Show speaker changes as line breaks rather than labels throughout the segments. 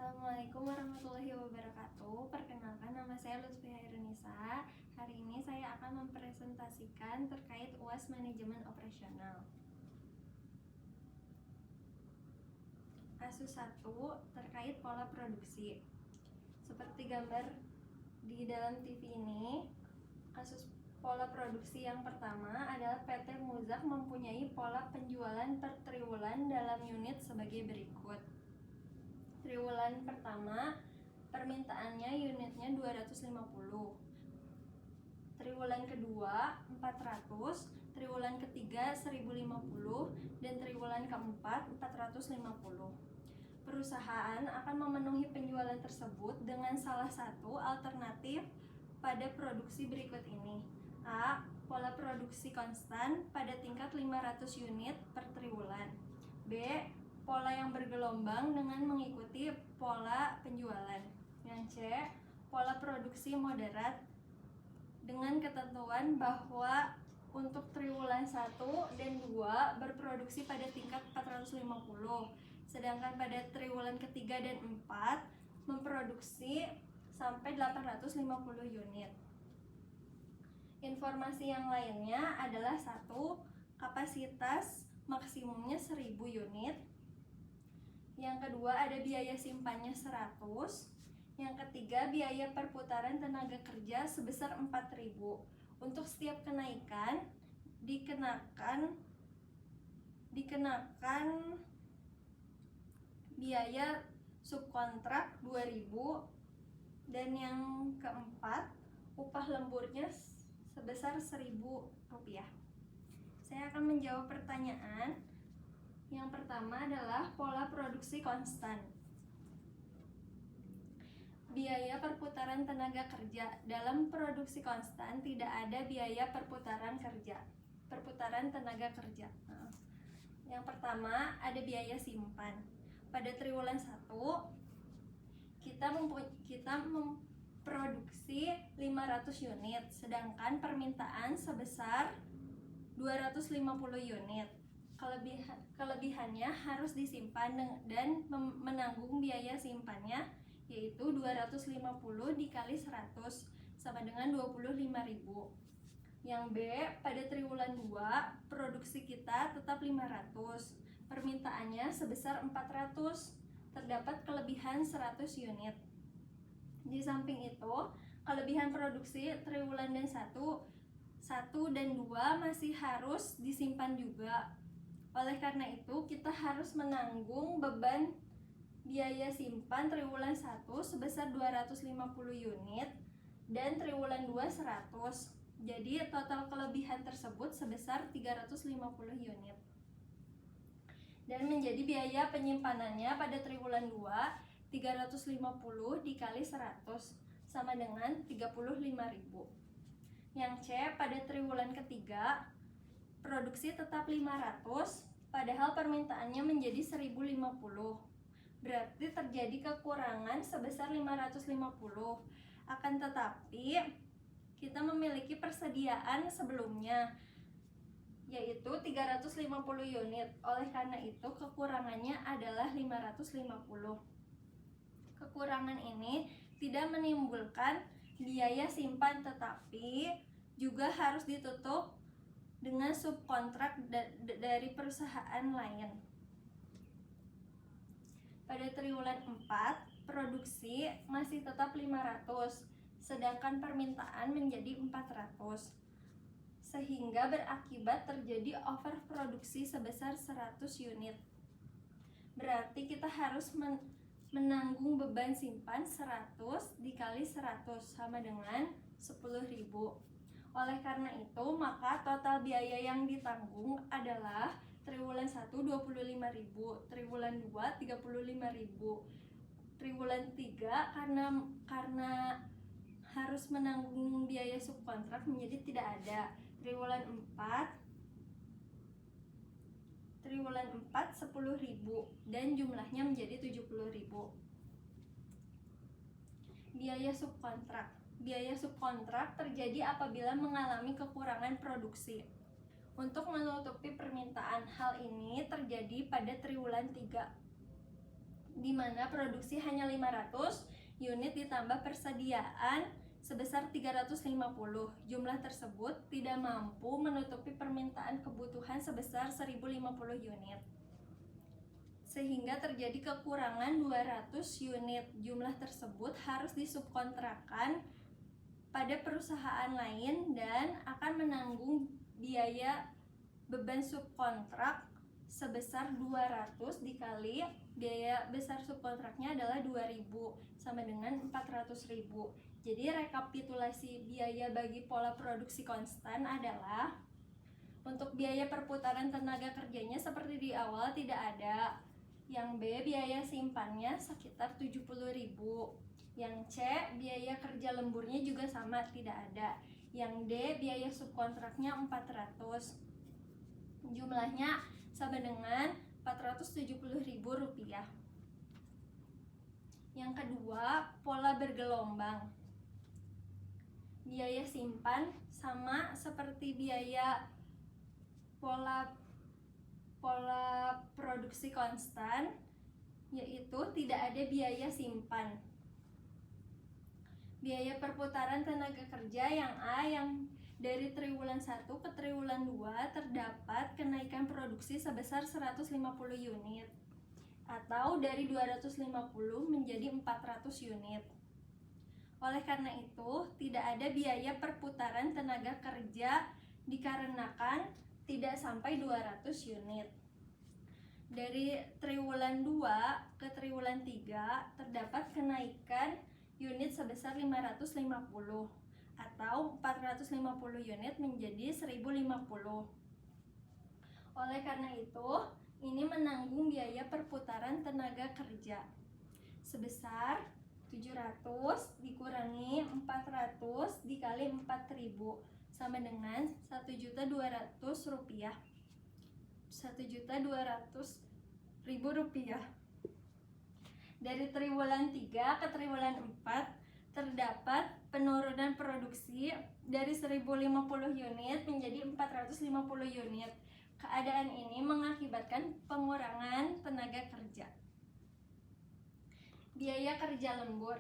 Assalamualaikum warahmatullahi wabarakatuh. Perkenalkan, nama saya Lutfi Hairunisa. Hari ini saya akan mempresentasikan terkait UAS Manajemen Operasional. Kasus 1 terkait pola produksi. Seperti gambar di dalam TV ini, kasus pola produksi yang pertama adalah PT Muzak mempunyai pola penjualan per triwulan dalam unit sebagai berikut. Triwulan pertama, permintaannya unitnya 250. Triwulan kedua 400, triwulan ketiga 1050, dan triwulan keempat 450. Perusahaan akan memenuhi penjualan tersebut dengan salah satu alternatif pada produksi berikut ini. A. Pola produksi konstan pada tingkat 500 unit per triwulan. B. Pola yang bergelombang dengan mengikuti pola penjualan. Yang C. Pola produksi moderat dengan ketentuan bahwa untuk triwulan 1 dan 2 berproduksi pada tingkat 450, sedangkan pada triwulan ketiga dan 4 memproduksi sampai 850 unit. Informasi yang lainnya adalah 1. Kapasitas maksimumnya 1000 unit. Yang kedua ada biaya simpannya 100. Yang ketiga biaya perputaran tenaga kerja sebesar 4000. Untuk setiap kenaikan dikenakan biaya subkontrak 2000. Dan yang keempat upah lemburnya sebesar 1000 rupiah. Saya akan menjawab pertanyaan. Yang pertama adalah pola produksi konstan. Biaya perputaran tenaga kerja. Dalam produksi konstan tidak ada biaya perputaran tenaga kerja. Yang pertama ada biaya simpan. Pada triwulan 1 kita memproduksi 500 unit, sedangkan permintaan sebesar 250 unit. Kelebihannya harus disimpan dan menanggung biaya simpannya, yaitu 250 dikali 100 sama dengan 25.000. Yang B, pada triwulan 2 produksi kita tetap 500, permintaannya sebesar 400, terdapat kelebihan 100 unit. Di samping itu, kelebihan produksi triwulan 1 dan 2 masih harus disimpan juga. Oleh karena itu, kita harus menanggung beban biaya simpan triwulan 1 sebesar 250 unit dan triwulan 2 100. Jadi total kelebihan tersebut sebesar 350 unit. Dan menjadi biaya penyimpanannya pada triwulan 2 350 dikali 100 sama dengan 35.000. Yang C, pada triwulan ketiga produksi tetap 500, padahal permintaannya menjadi 1050. Berarti terjadi kekurangan sebesar 550. Akan tetapi, kita memiliki persediaan sebelumnya, yaitu 350 unit. Oleh karena itu, kekurangannya adalah 550. Kekurangan ini tidak menimbulkan biaya simpan, tetapi juga harus ditutup dengan subkontrak dari perusahaan lain. Pada triwulan 4, produksi masih tetap 500, sedangkan permintaan menjadi 400. Sehingga berakibat terjadi overproduksi sebesar 100 unit. Berarti kita harus menanggung beban simpan 100 dikali 100 sama dengan 10.000. Oleh karena itu, maka total biaya yang ditanggung adalah triwulan 1 25.000, triwulan 2 35.000, triwulan 3 karena harus menanggung biaya subkontrak menjadi tidak ada. Triwulan 4 10.000 dan jumlahnya menjadi 70.000. Biaya subkontrak. Biaya subkontrak terjadi apabila mengalami kekurangan produksi. Untuk menutupi permintaan, hal ini terjadi pada triwulan 3. di mana produksi hanya 500 unit ditambah persediaan sebesar 350. Jumlah tersebut tidak mampu menutupi permintaan kebutuhan sebesar 1050 unit. Sehingga terjadi kekurangan 200 unit. Jumlah tersebut harus disubkontrakkan pada perusahaan lain dan akan menanggung biaya beban subkontrak sebesar 200 dikali biaya besar subkontraknya adalah 2000 sama dengan 400.000. Jadi rekapitulasi biaya bagi pola produksi konstan adalah untuk biaya perputaran tenaga kerjanya seperti di awal tidak ada. Yang B, biaya simpannya sekitar 70.000. Yang C, biaya kerja lemburnya juga sama, tidak ada. Yang D, biaya subkontraknya 400. Jumlahnya sama dengan 470.000 rupiah. Yang kedua, pola bergelombang. Biaya simpan sama seperti biaya pola produksi konstan, yaitu tidak ada biaya simpan. Biaya perputaran tenaga kerja yang A, yang dari triwulan 1 ke triwulan 2 terdapat kenaikan produksi sebesar 150 unit atau dari 250 menjadi 400 unit. Oleh karena itu, tidak ada biaya perputaran tenaga kerja dikarenakan tidak sampai 200 unit. Dari triwulan 2 ke triwulan 3 terdapat kenaikan unit sebesar 550 atau 450 unit menjadi 1050. Oleh karena itu, ini menanggung biaya perputaran tenaga kerja sebesar 700 dikurangi 400 dikali 4.000 sama dengan 1.200.000 rupiah. 1.200.000 rupiah. Dari triwulan 3 ke triwulan 4 terdapat penurunan produksi dari 1050 unit menjadi 450 unit. Keadaan ini mengakibatkan pengurangan tenaga kerja. Biaya kerja lembur.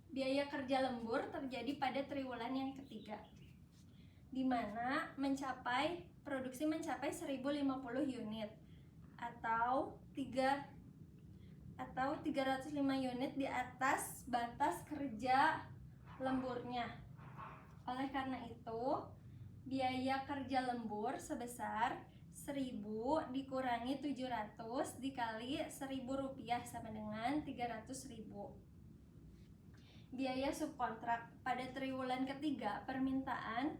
Biaya kerja lembur terjadi pada triwulan yang ketiga, di mana produksi mencapai 1050 unit atau 305 unit di atas batas kerja lemburnya. Oleh karena itu, biaya kerja lembur sebesar 1000 dikurangi 700 dikali 1.000 rupiah sama dengan 300.000. Biaya subkontrak pada triwulan ketiga permintaan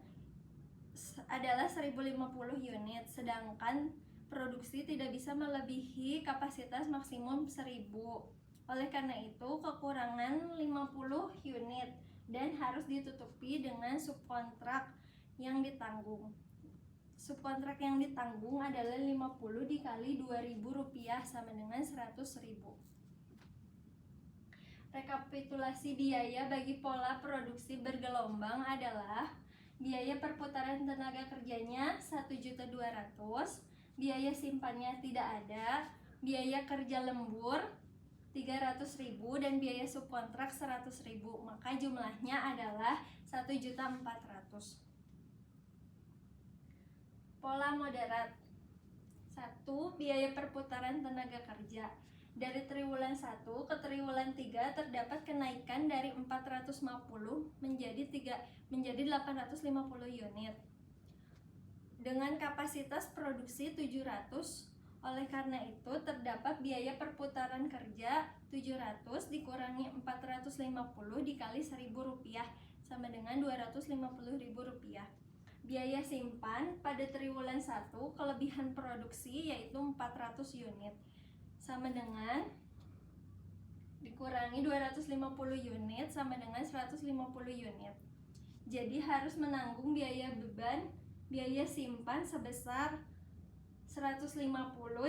adalah 1050 unit, sedangkan produksi tidak bisa melebihi kapasitas maksimum 1000. Oleh karena itu, kekurangan 50 unit dan harus ditutupi dengan subkontrak yang ditanggung. Subkontrak yang ditanggung adalah 50 dikali 2.000 rupiah sama dengan 100.000. Rekapitulasi biaya bagi pola produksi bergelombang adalah biaya perputaran tenaga kerjanya 1.200.000, biaya simpannya tidak ada, biaya kerja lembur 300.000 dan biaya subkontrak 100.000. Maka jumlahnya adalah 1.400.000. Pola moderat. 1. Biaya perputaran tenaga kerja. Dari triwulan 1 ke triwulan 3 terdapat kenaikan dari 450 menjadi 850 unit dengan kapasitas produksi 700. Oleh karena itu, terdapat biaya perputaran kerja 700 dikurangi 450 dikali 1.000 rupiah sama dengan 250.000 rupiah. Biaya simpan pada triwulan 1 kelebihan produksi yaitu 400 unit sama dengan dikurangi 250 unit sama dengan 150 unit. Jadi harus menanggung biaya beban biaya simpan sebesar 150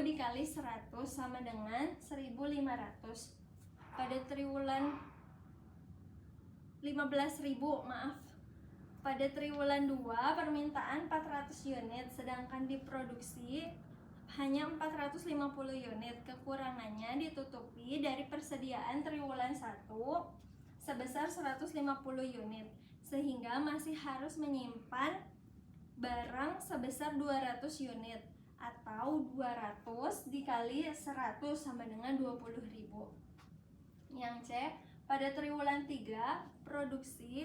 dikali 100 sama dengan 1.500. Pada triwulan 15.000, pada triwulan 2 permintaan 400 unit, sedangkan diproduksi hanya 450 unit. Kekurangannya ditutupi dari persediaan triwulan 1 sebesar 150 unit, sehingga masih harus menyimpan barang sebesar 200 unit atau 200 dikali 100 sama dengan 20.000. Yang C, pada triwulan 3 produksi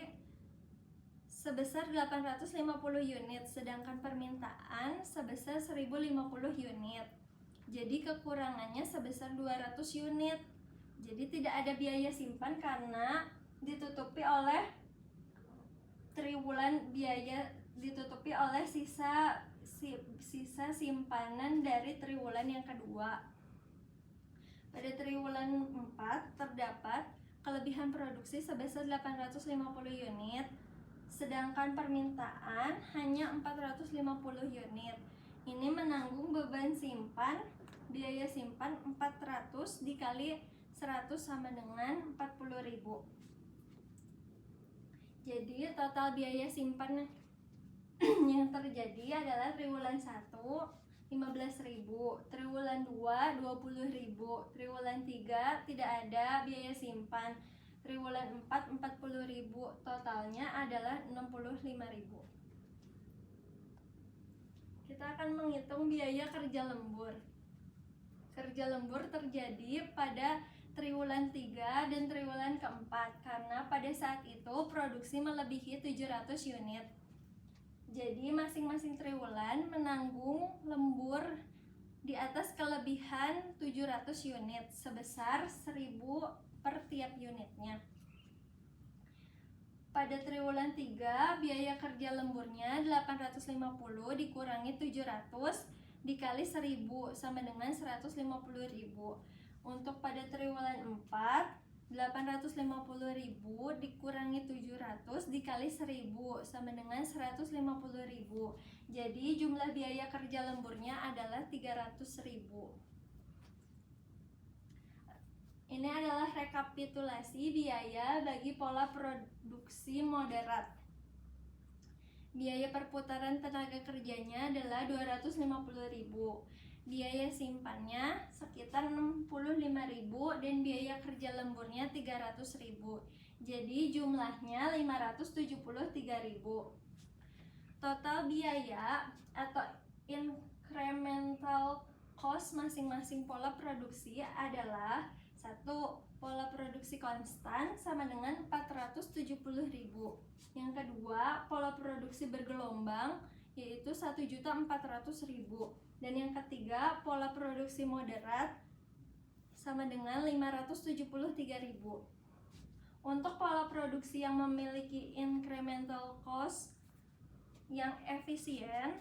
sebesar 850 unit, sedangkan permintaan sebesar 1050 unit. Jadi kekurangannya sebesar 200 unit. Jadi tidak ada biaya simpan karena ditutupi oleh sisa simpanan dari triwulan yang kedua. Pada triwulan 4 terdapat kelebihan produksi sebesar 850 unit, sedangkan permintaan hanya 450 unit. Ini menanggung beban simpan, biaya simpan 400 dikali 100 sama dengan 40.000. Jadi total biaya simpan yang terjadi adalah triwulan 1 15.000, triwulan 2 20.000, triwulan 3 tidak ada biaya simpan, triwulan 4 40.000, totalnya adalah 65.000. Kita akan menghitung biaya kerja lembur. Kerja lembur terjadi pada triwulan 3 dan triwulan keempat karena pada saat itu produksi melebihi 700 unit. Jadi masing-masing triwulan menanggung lembur di atas kelebihan 700 unit sebesar 1.000 per tiap unitnya. Pada triwulan 3 biaya kerja lemburnya 850 dikurangi 700 dikali 1.000 sama dengan 150.000. Untuk pada triwulan 4 850.000 dikurangi 700 dikali 1.000 sama dengan 150.000. Jadi jumlah biaya kerja lemburnya adalah 300.000. Ini adalah rekapitulasi biaya bagi pola produksi moderat. Biaya perputaran tenaga kerjanya adalah 250.000. Biaya simpannya sekitar 65.000 dan biaya kerja lemburnya 300.000. Jadi jumlahnya 573.000. Total biaya atau incremental cost masing-masing pola produksi adalah 1. Pola produksi konstan sama dengan 470.000. Yang kedua, pola produksi bergelombang yaitu 1.400.000. Dan yang ketiga, pola produksi moderat sama dengan 573.000. Untuk pola produksi yang memiliki incremental cost yang efisien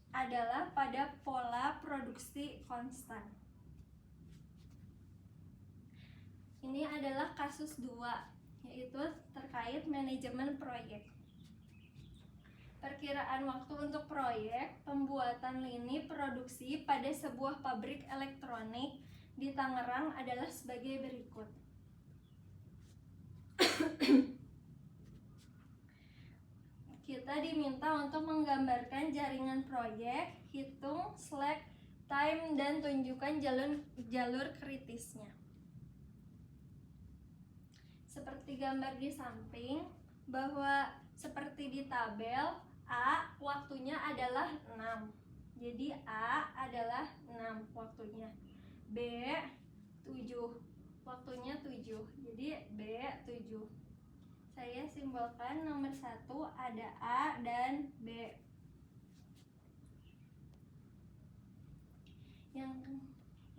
adalah pada pola produksi konstan. Ini adalah kasus 2, yaitu terkait manajemen proyek. Perkiraan waktu untuk proyek pembuatan lini produksi pada sebuah pabrik elektronik di Tangerang adalah sebagai berikut. Kita diminta untuk menggambarkan jaringan proyek, hitung slack time dan tunjukkan jalur kritisnya. Seperti gambar di samping, bahwa seperti di tabel, A waktunya adalah 6. Jadi A adalah 6 waktunya. B 7. Waktunya 7. Jadi B 7. Saya simbolkan nomor 1 ada A dan B.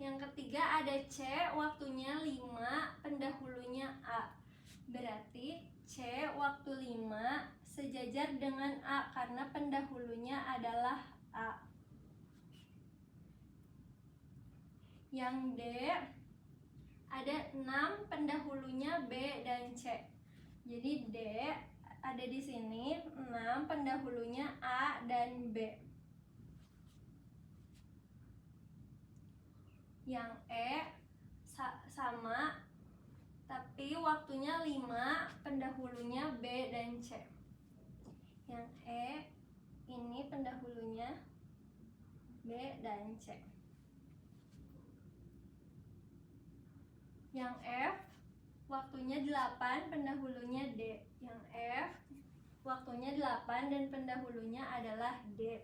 Yang ketiga ada C, waktunya 5, pendahulunya A. Berarti C waktu 5 sejajar dengan A karena pendahulunya adalah A. Yang D ada 6, pendahulunya B dan C. Jadi D ada di sini 6, pendahulunya A dan B. Yang E sama, tapi waktunya 5, pendahulunya B dan C. Yang E ini pendahulunya B dan C. Yang F waktunya 8, pendahulunya D. Yang F waktunya 8 dan pendahulunya adalah D.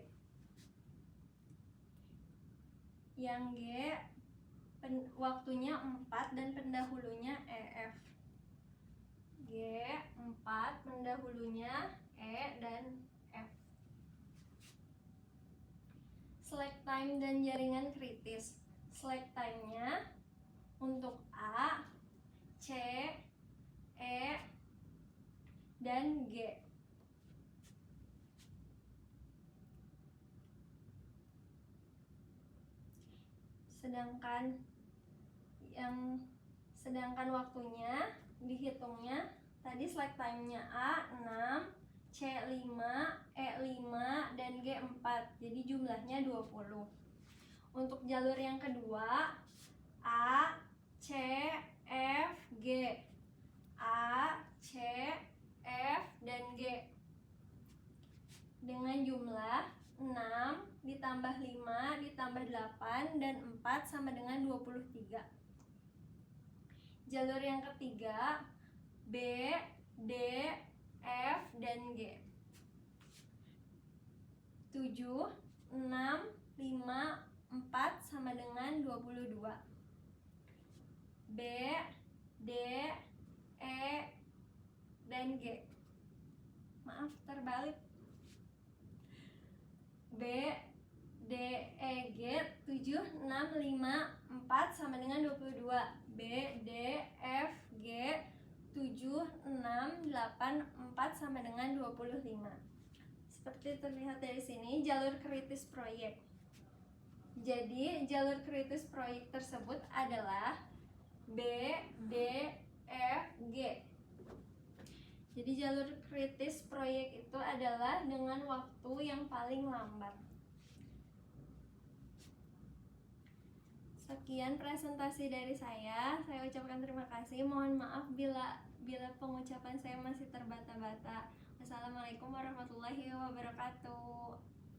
Yang G waktunya 4 dan pendahulunya EF. G 4, pendahulunya E dan F. Slack time dan jaringan kritis. Slack time-nya untuk A, C, E, dan G. Sedangkan waktunya dihitungnya tadi slack time-nya A 6, C 5, E 5, dan G 4. Jadi jumlahnya 20. Untuk jalur yang kedua, A, C, F, G. A, C, F, dan G. Dengan jumlah 6 ditambah 5 ditambah 8 dan 4 sama dengan 23. Jalur yang ketiga, B, D, F, dan G. 7, 6, 5, 4 sama dengan 22. B, D, E, dan G. Maaf, terbalik. B, D, E, G. 7, 6, 5, 4 sama dengan 22. B, D, F, G. 7, 6, 8, 4 sama dengan 25. Seperti terlihat dari sini, jalur kritis proyek. Jadi, jalur kritis proyek tersebut adalah B, D, F, G. Jadi jalur kritis proyek itu adalah dengan waktu yang paling lambat. Sekian presentasi dari saya. Saya ucapkan terima kasih. Mohon maaf bila pengucapan saya masih terbata-bata. Wassalamualaikum warahmatullahi wabarakatuh.